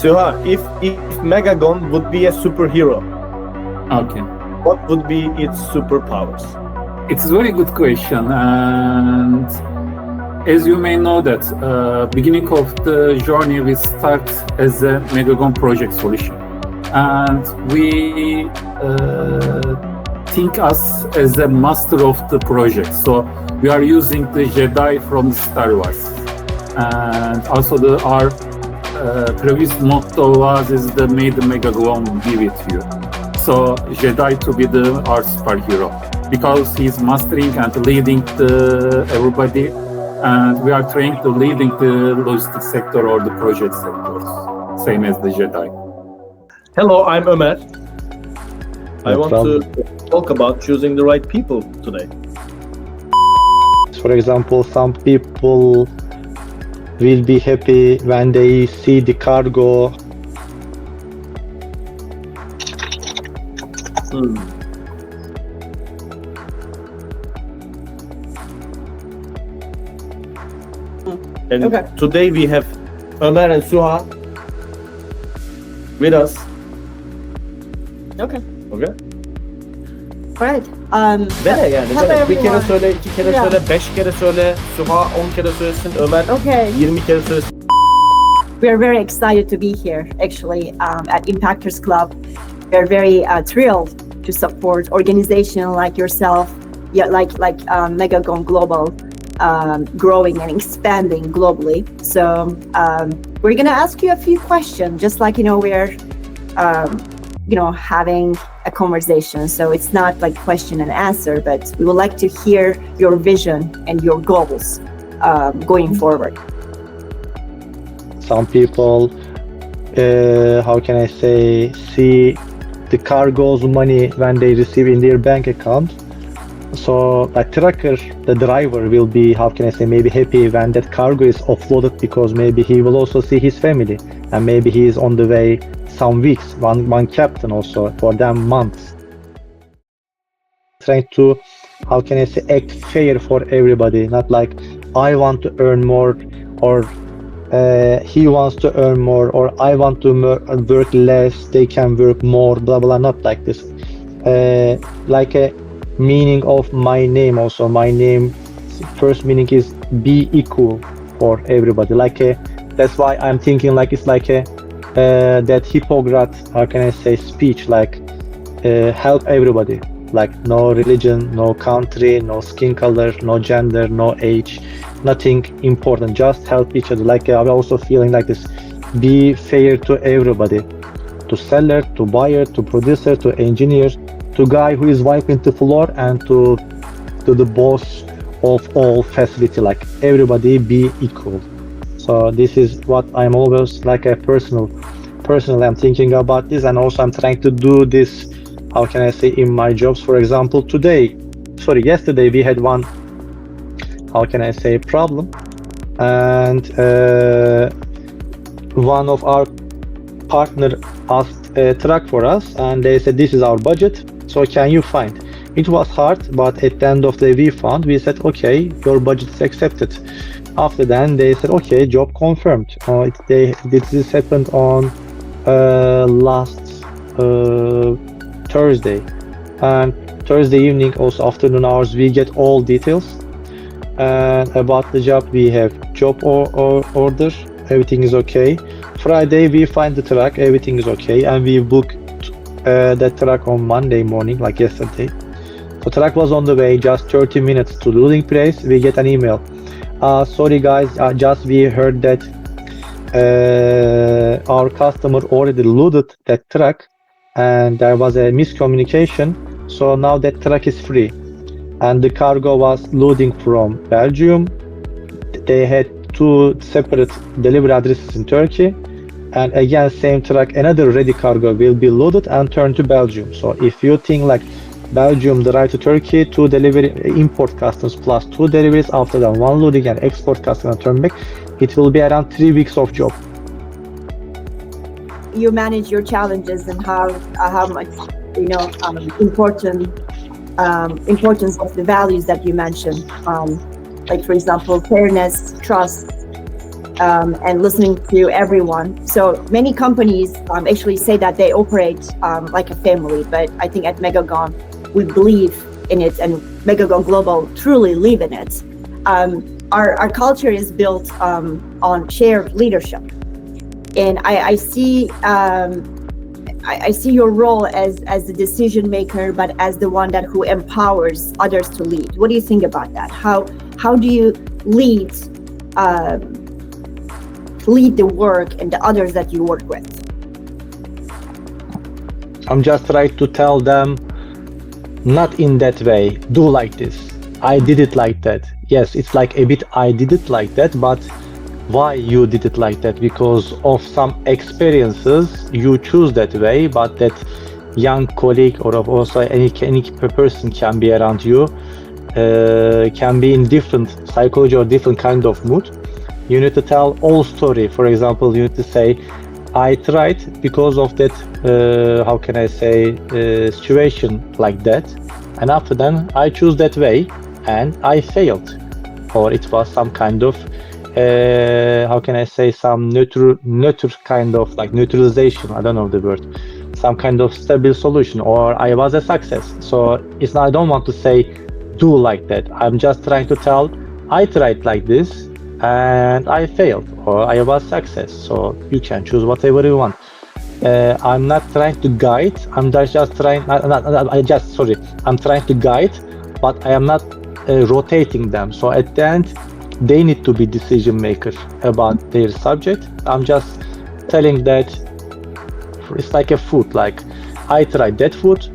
Suha, if Megagon would be a superhero, Okay. what would be its superpowers? It's a very good question, and as you may know that beginning of the journey we start as a Megagon project solution, and we think us as a master of the project. So we are using the Jedi from Star Wars, and also our previous motto was is the may the Megagon be with you. So Jedi to be our superhero because he's mastering and leading everybody, and we are trying to leading the logistics sector or the project sectors, same as the Jedi. Hello, I'm Omer. I No want problem. to talk about choosing the right people today. For example, some people will be happy when they see the cargo. And Okay. today we have Omer and Suha with us. Okay. Okay. Alright. Dene yani. Hello Dene. Bir kere everyone. söyle, iki kere Yeah. söyle, 5 kere söyle. Suha 10 kere söylesin. Ömer Okay. 20 kere söylesin. We're very excited to be here, actually, at Impactors Club. We're very thrilled to support organization like yourself, yeah, like Megagon Global, growing and expanding globally. So we're gonna ask you a few questions, just like we're having a conversation. So it's not like question and answer, but we would like to hear your vision and your goals going forward. Some people, how can I say, see the cargo's money when they receive in their bank account. So a trucker, the driver will be, how can I say, maybe happy when that cargo is offloaded because maybe he will also see his family and maybe he is on the way some weeks, one captain also for them months. Trying to, how can I say, act fair for everybody, not like I want to earn more or he wants to earn more or I want to work less, they can work more, blah blah, not like this. Like a meaning of my name also, my name first meaning is be equal for everybody, like that's why I'm thinking like it's like that Hippocrates, how can I say, speech, like help everybody, like no religion, no country, no skin color, no gender, no age, nothing important, just help each other. Like I'm also feeling like this, be fair to everybody, to seller, to buyer, to producer, to engineer, to guy who is wiping the floor, and to the boss of all facility, like everybody be equal. So this is what I'm always like a personally I'm thinking about this, and also I'm trying to do this, how can I say, in my jobs. For example, yesterday we had one, how can I say, problem, and one of our partner asked a truck for us, and they said this is our budget, so can you find? It was hard, but at the end of the day we said okay, your budget is accepted. After then they said okay, job confirmed. This happened on last Thursday, and Thursday evening, also afternoon hours, we get all details. And about the job, we have job order, everything is okay. Friday we find the truck, everything is okay, and we booked that truck on Monday morning, like yesterday. The truck was on the way, just 30 minutes to loading place. We get an email. Sorry guys, just we heard that our customer already loaded that truck and there was a miscommunication, so now that truck is free. And the cargo was loading from Belgium. They had 2 separate delivery addresses in Turkey, and again same truck, another ready cargo will be loaded and turned to Belgium. So if you think like Belgium, the right to Turkey, 2 delivery import customs plus 2 deliveries, after that 1 loading and export customs and turn back, it will be around 3 weeks of job. You manage your challenges and how much importance of the values that you mentioned, like for example fairness, trust, and listening to everyone. So many companies actually say that they operate like a family, but I think at Megagon, we believe in it, and Megagon Global truly live in it. Our culture is built on shared leadership. And I see your role as the decision maker, but as the one who empowers others to lead. What do you think about that? How do you lead the work and the others that you work with? I'm just trying to tell them, not in that way, do like this. I did it like that. Yes, it's like a bit I did it like that, but why you did it like that? Because of some experiences you choose that way, but that young colleague or also any person can be around you, can be in different psychology or different kind of mood. You need to tell all story. For example, you need to say, I tried because of that, how can I say, situation like that, and after then I choose that way and I failed, or it was some kind of how can I say, some neuter kind of like neutralization, I don't know the word, some kind of stable solution, or I was a success. So it's not, I don't want to say do like that. I'm just trying to tell I tried like this and I failed, or I was success. So you can choose whatever you want. I'm not trying to guide. I'm just trying. I'm trying to guide, but I am not rotating them. So at the end, they need to be decision makers about their subject. I'm just telling that it's like a food. Like I tried that food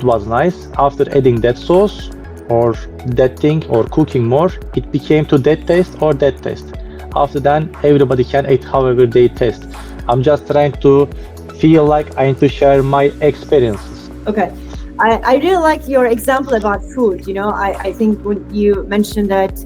was nice. After adding that sauce or that thing or cooking more, it became to that taste or that taste. After that, everybody can eat however they taste. I'm just trying to feel like I need to share my experiences. Okay. I really like your example about food. You know, I think when you mentioned that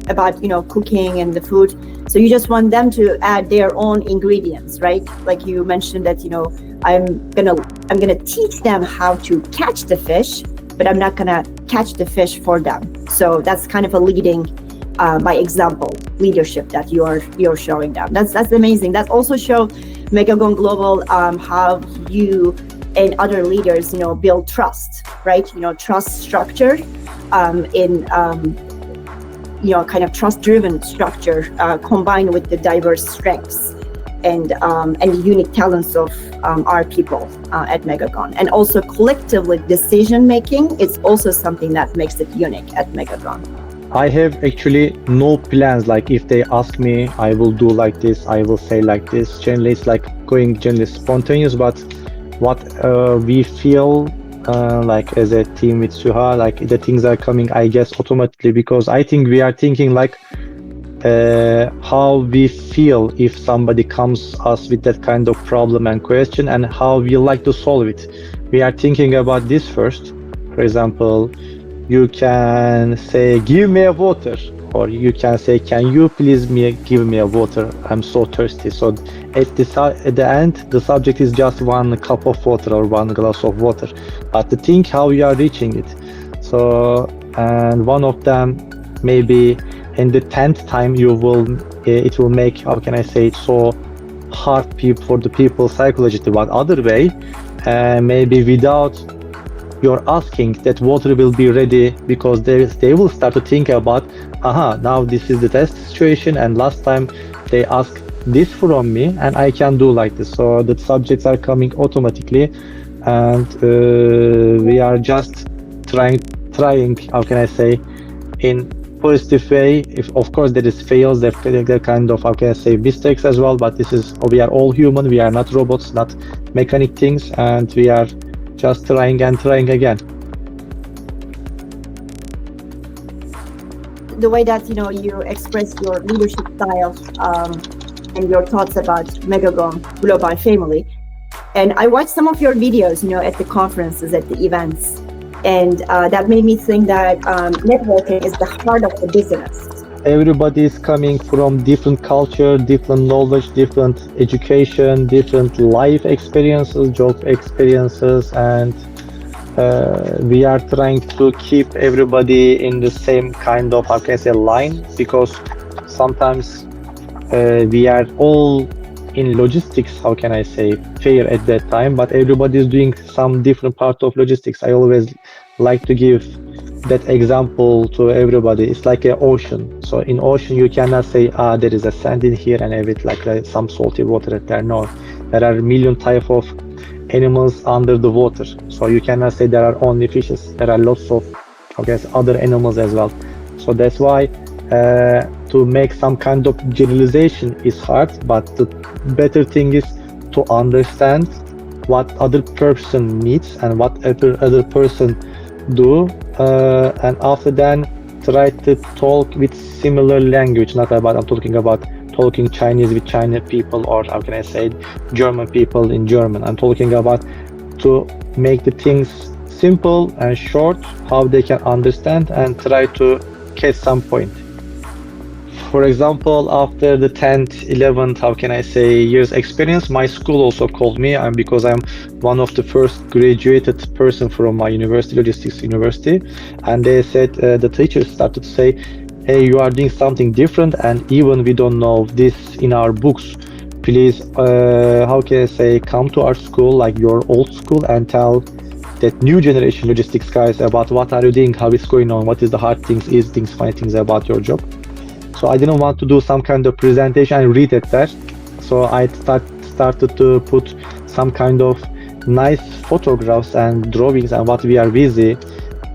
about, you know, cooking and the food, so you just want them to add their own ingredients, right? Like you mentioned that, you know, I'm gonna teach them how to catch the fish, but I'm not gonna catch the fish for them. So that's kind of a leading by example leadership that you're showing them. That's amazing. That also shows Megagon Global how you and other leaders, you know, build trust, right? You know, trust structure in you know, kind of trust-driven structure combined with the diverse strengths and the unique talents of our people at Megagon. And also collectively decision making is also something that makes it unique at Megagon. I have actually no plans. Like if they ask me, I will do like this, I will say like this. Generally, it's like going generally spontaneous, but what we feel like as a team with Suha, like the things are coming, I guess, automatically, because I think we are thinking like how we feel if somebody comes us with that kind of problem and question, and how we like to solve it. We are thinking about this first. For example, you can say, give me a water, or you can say, can you please give me a water? I'm so thirsty. So at the end, the subject is just one cup of water or one glass of water, but to think how you are reaching it. So, and one of them, maybe in the 10th time, it will make, how can I say it, so hard for the people psychologically. But other way, maybe without you're asking, that water will be ready, because they will start to think about, now this is the test situation, and last time they asked this from me and I can do like this. So the subjects are coming automatically, and we are just trying, how can I say, in positive way. If of course there is fails, there kind of, how can I say, mistakes as well, but we are all human, we are not robots, not mechanic things, and we are just trying and trying again. The way that, you know, you express your leadership style and your thoughts about Megagon Global family. And I watched some of your videos, you know, at the conferences, at the events, and that made me think that networking is the heart of the business. Everybody is coming from different culture, different knowledge, different education, different life experiences, job experiences, and we are trying to keep everybody in the same kind of, how can I say, line, because sometimes we are all in logistics, how can I say, fair at that time, but everybody is doing some different part of logistics. I always like to give that example to everybody. It's like an ocean. So in ocean, you cannot say, there is a sand in here and everything like some salty water there. No, there are a million type of animals under the water. So you cannot say there are only fishes. There are lots of, I guess, other animals as well. So that's why to make some kind of generalization is hard, but the better thing is to understand what other person needs and what other person do, and after then try to talk with similar language. Not about, I'm talking about talking Chinese with Chinese people, or how can I say, German people in German. I'm talking about to make the things simple and short, how they can understand and try to catch some point. For example, after the 10th, 11th, how can I say, years experience, my school also called me, and because I'm one of the first graduated person from my university, logistics university, and they said, the teachers started to say, hey, you are doing something different, and even we don't know this in our books. Please, how can I say, come to our school, like your old school, and tell that new generation logistics guys about what are you doing, how it's going on, what is the hard things, easy things, funny things about your job. So I didn't want to do some kind of presentation and read it there. So I started to put some kind of nice photographs and drawings and what we are busy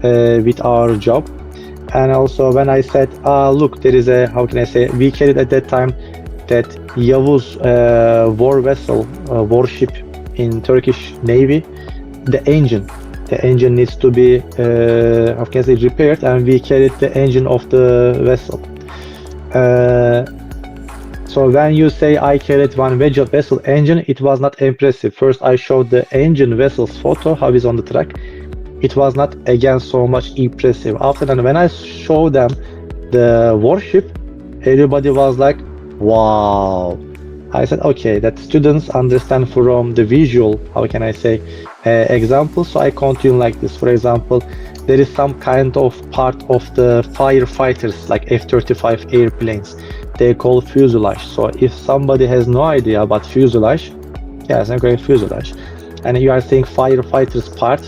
with our job. And also when I said, look, there is a, how can I say, we carried at that time that Yavuz war vessel, warship in Turkish Navy, the engine needs to be, how can I say, repaired, and we carried the engine of the vessel. So when you say I carried one vessel engine, it was not impressive. First I showed the engine vessel's photo, how it's on the track. It was not again so much impressive. After that, when I showed them the warship, everybody was like, wow. I said, okay, that students understand from the visual, how can I say, example. So I continue like this. For example, there is some kind of part of the firefighters, like F-35 airplanes, they call fuselage. So if somebody has no idea about fuselage, yes, I'm going fuselage, and you are saying firefighters part,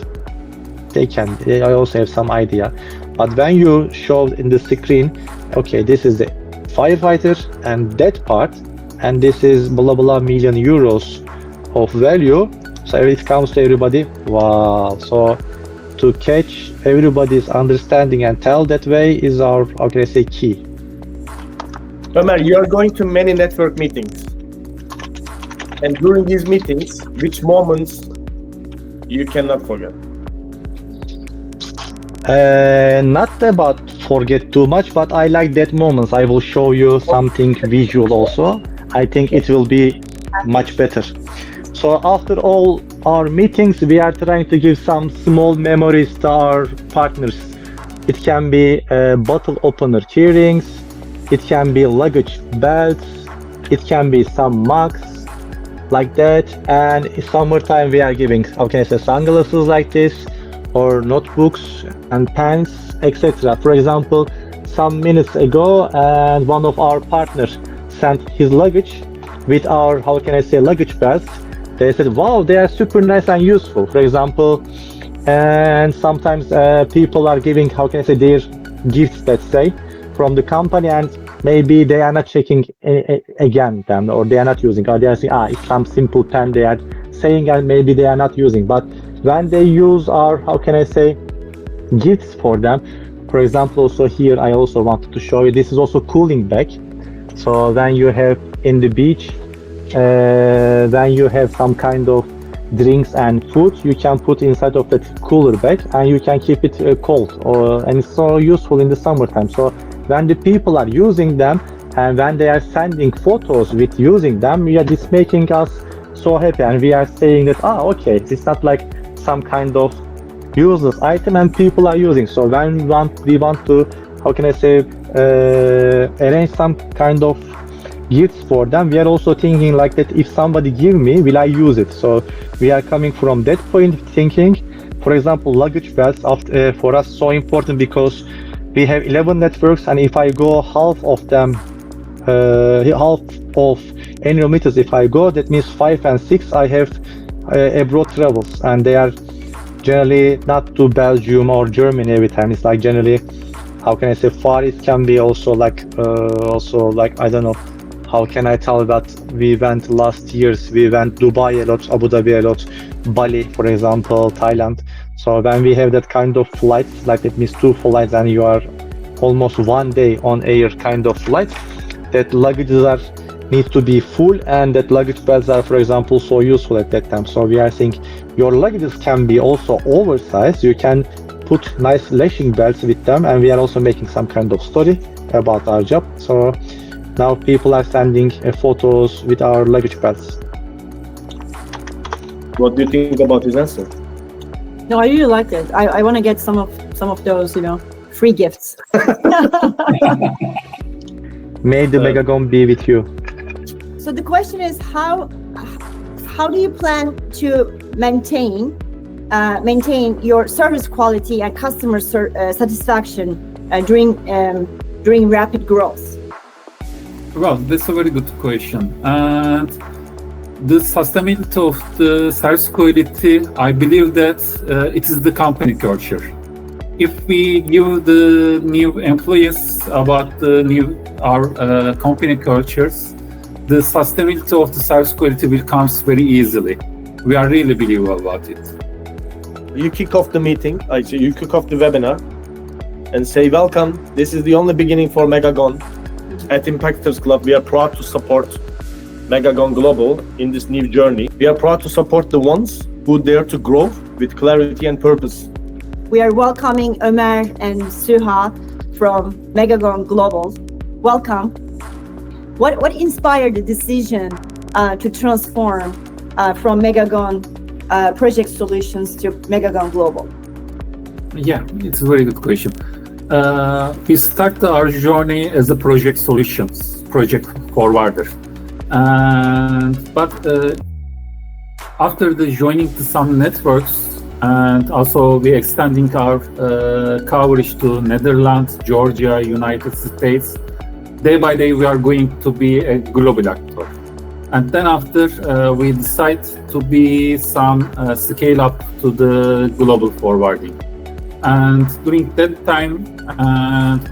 they also have some idea. But when you show in the screen, okay, this is the firefighter and that part, and this is blah blah million euros of value, so it comes to everybody, wow. So to catch everybody's understanding and tell that way is our, how can I say, key. Omer, you are going to many network meetings, and during these meetings, which moments you cannot forget? Not about forget too much, but I like that moments. I will show you something visual also. I think it will be much better. So after all our meetings, we are trying to give some small memories to our partners. It can be a bottle opener key rings, it can be luggage belts, it can be some mugs like that, and in summertime we are giving, how can I say, sunglasses like this, or notebooks and pens, etc. For example, some minutes ago, and one of our partners sent his luggage with our, how can I say, luggage belts. They said, wow, they are super nice and useful, for example. And sometimes people are giving, how can I say, their gifts, let's say, from the company, and maybe they are not checking again them, or they are not using, or they are saying, it's some simple pen they are saying, and maybe they are not using. But when they use our, how can I say, gifts for them, for example, also here I also wanted to show you, this is also cooling bag. So when you have in the beach, when you have some kind of drinks and food, you can put inside of that cooler bag and you can keep it cold, and it's so useful in the summertime. So when the people are using them and when they are sending photos with using them, it's making us so happy, and we are saying that, okay, it's not like some kind of useless item and people are using. So when we want to, how can I say, arrange some kind of gifts for them, we are also thinking like that, if somebody give me, will I use it? So we are coming from that point thinking. For example, luggage belts for us so important because we have 11 networks, and if I go half of them half of annual meetings if I go. That means 5 and 6 I have abroad travels, and they are generally not to Belgium or Germany every time. It's like generally, how can I say, Far East can be also like I don't know, how can I tell that we went last years, we went Dubai a lot, Abu Dhabi a lot, Bali, for example, Thailand. So when we have that kind of flights, like it means 2 flights and you are almost 1 day on air kind of flight, that luggages are need to be full, and that luggage belts are, for example, so useful at that time. So we are saying your luggages can be also oversized. You can put nice lashing belts with them, and we are also making some kind of story about our job. So now people are sending photos with our luggage belts. What do you think about his answer? No, I really like it. I want to get some of those, free gifts. May the Megagon be with you. So the question is, how do you plan to maintain your service quality and customer satisfaction during rapid growth? Well, that's a very good question. And the sustainability of the service quality, I believe that it is the company culture. If we give the new employees about our company cultures, the sustainability of the service quality will come very easily. We are really believe about it. You kick off the meeting, you kick off the webinar and say, welcome, this is the only beginning for Megagon. At Impactors Club, we are proud to support Megagon Global in this new journey. We are proud to support the ones who dare to grow with clarity and purpose. We are welcoming Omer and Suha from Megagon Global. Welcome. What inspired the decision to transform from Megagon Project Solutions to Megagon Global? Yeah, it's a very good question. We started our journey as a project solutions, project forwarder. But after the joining to some networks, and also we extending our coverage to Netherlands, Georgia, United States, day by day we are going to be a global actor. And then after we decide to be some scale up to the global forwarding. And during that time,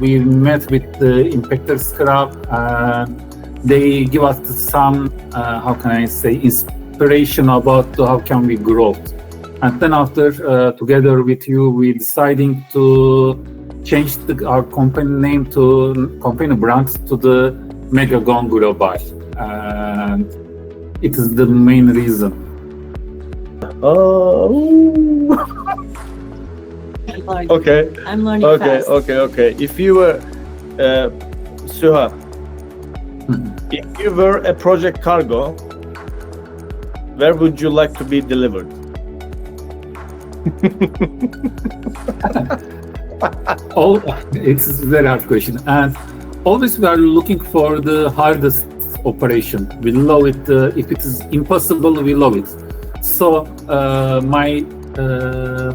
we met with the Impactors Club, and they give us some, how can I say, inspiration about how can we grow. And then after, together with you, we deciding to change our company name to company brand to the Megagon Global, and it is the main reason. Okay. I'm learning fast. Okay. If you were Suha, if you were a project cargo, where would you like to be delivered? It's a very hard question, and always we are looking for the hardest operation. We love it. If it is impossible, we love it. So my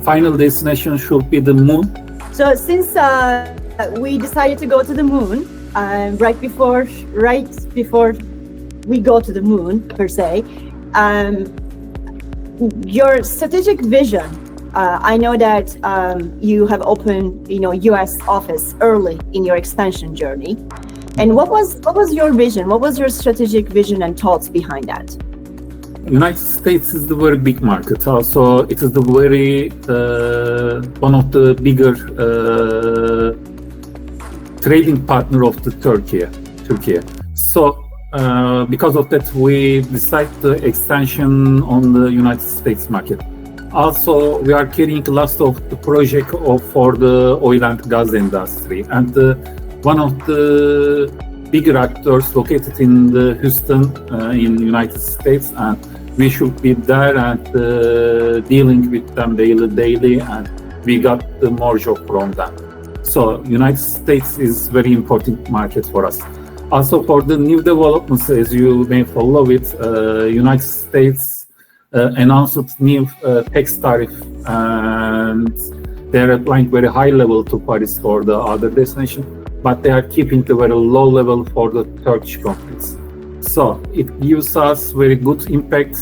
final destination should be the moon. So since we decided to go to the moon, right before we go to the moon per se, your strategic vision. I know that you have opened, U.S. office early in your expansion journey. And what was your vision? What was your strategic vision and thoughts behind that? United States is the very big market. Also, it is the very one of the bigger trading partner of the Turkey. So because of that, we decided the expansion on the United States market. Also, we are carrying lots of the project for the oil and gas industry, and one of the bigger actors located in the Houston in the United States, and we should be there and dealing with them daily, and we got the more job from them. So United States is very important market for us. Also for the new developments, as you may follow it, United States announced new tax tariff, and they're applying very high level to Paris for the other destination. but they are keeping the very low level for the Turkish companies. So it gives us very good impact.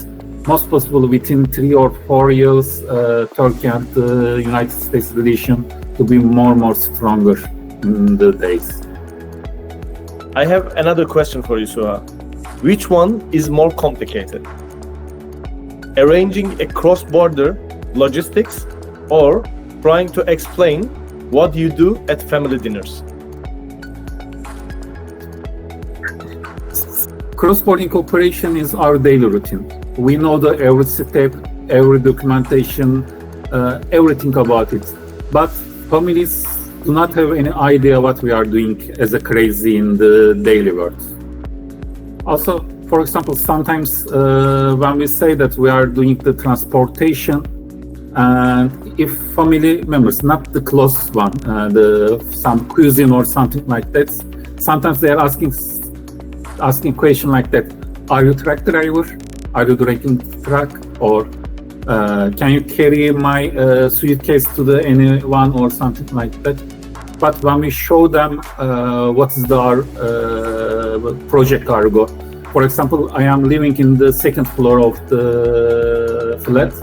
Most possible within 3 or 4 years, Turkey and the United States relation to be more stronger in the days. I have another question for you, Suha. Which one is more complicated? Arranging a cross-border logistics or trying to explain what you do at family dinners? Cross-border cooperation is our daily routine. We know the every step, every documentation, everything about it. But families do not have any idea what we are doing as a crazy in the daily world. Also, for example, sometimes when we say that we are doing the transportation, and if family members, not the close one, some cuisine or something like that, sometimes they are asking question like that: Are you truck driver? Are you driving truck? Or can you carry my suitcase to the anyone or something like that? But when we show them what is our project cargo, for example, I am living in the second floor of the flat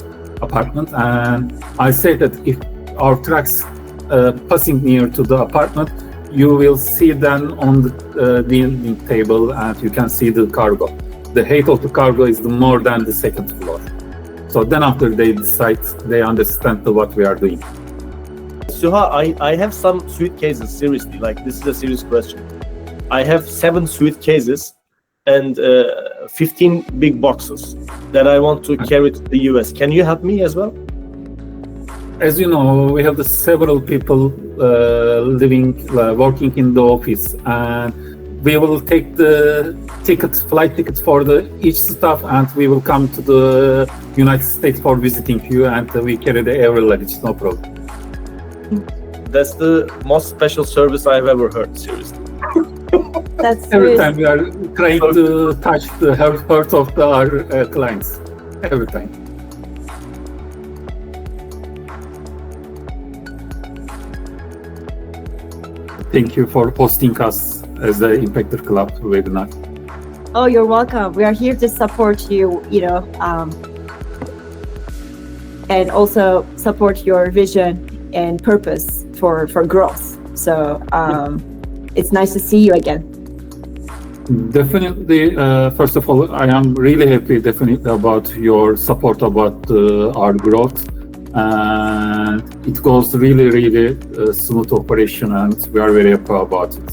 apartment, and I say that if our trucks passing near to the apartment, you will see them on the dealing table, and you can see the cargo. The height of the cargo is more than the second floor. So then after they decide, they understand what we are doing. Suha, I have some suitcases, seriously, like this is a serious question. I have 7 suitcases and 15 big boxes that I want to carry to the US. Can you help me as well? As you know, we have several people working in the office, and we will take the flight tickets for each staff, and we will come to the United States for visiting you, and we carry every luggage, no problem. That's the most special service I've ever heard, seriously. That's Every serious. time we are trying to touch the heart of our clients, every time. Thank you for hosting us as the Impactor Club webinar. Oh, you're welcome. We are here to support you, and also support your vision and purpose for growth. So it's nice to see you again. Definitely. First of all, I am really happy definitely about your support about our growth, and it goes really smooth operation, and we are very happy about it.